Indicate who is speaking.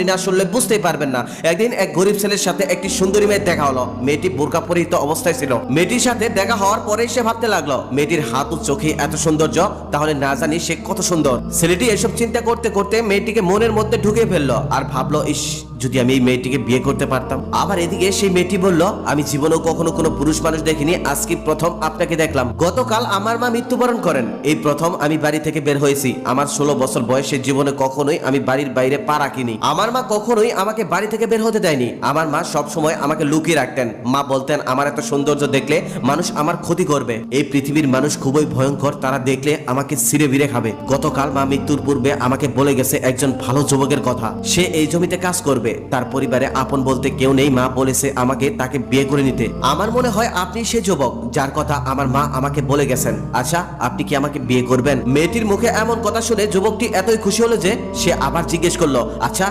Speaker 1: না শুনলে বুঝতেই পারবেন না। একদিন এক গরিব ছেলের সাথে একটি সুন্দরী মেয়ের দেখা হলো। মেয়েটি বোরকা পরিহিত অবস্থায় ছিল। মেয়েটির সাথে দেখা হওয়ার পরে সে ভাবতে লাগলো, মেয়েটির হাত ও চোখে এত সৌন্দর্য, তাহলে না জানি সে কত সুন্দর। ছেলেটি এসব চিন্তা করতে করতে মেয়েটিকে মনের মধ্যে ঢুকে ফেললো আর ভাবলো, ইস, যদি আমি এই মেয়েটিকে বিয়ে করতে পারতাম। আবার এদিকে সেই মেয়েটি বলল, আমি জীবনেও কখনো কোনো পুরুষ মানুষ দেখিনি, আজকে প্রথম আপনাকে দেখলাম। গতকাল আমার মা মৃত্যুবরণ করেন, এই প্রথম আমি বাড়ি থেকে বের হয়েছি। আমার 16 বছর বয়সে জীবনে কখনোই আমি বাড়ির বাইরে পা রাখিনি। আমার মা কখনোই আমাকে বাড়ি থেকে বের হতে দেয়নি। আমার মা সব সময় আমাকে লুকিয়ে রাখতেন। মা বলতেন, আমার এত সৌন্দর্য দেখলে মানুষ আমার ক্ষতি করবে। এই পৃথিবীর মানুষ খুবই ভয়ঙ্কর, তারা দেখলে আমাকে ছিঁড়ে বিড়ে খাবে। গতকাল মা মৃত্যুর পূর্বে আমাকে বলে গেছে একজন ভালো যুবকের কথা, সে এই জমিতে কাজ করবে, তার পরিবারে আপন বলতে কেউ নেই। মা বলেছে আমাকে তাকে বিয়ে করে নিতে। আমার মনে হয় আপনি সে যুবক যার কথা আমার মা আমাকে বলে গেছেন। আচ্ছা, আপনি কি আমাকে বিয়ে করবেন? মেয়েটির মুখে এমন কথা শুনে যুবকটি এতই খুশি হলো যে সে আবার জিজ্ঞেস করলো, আচ্ছা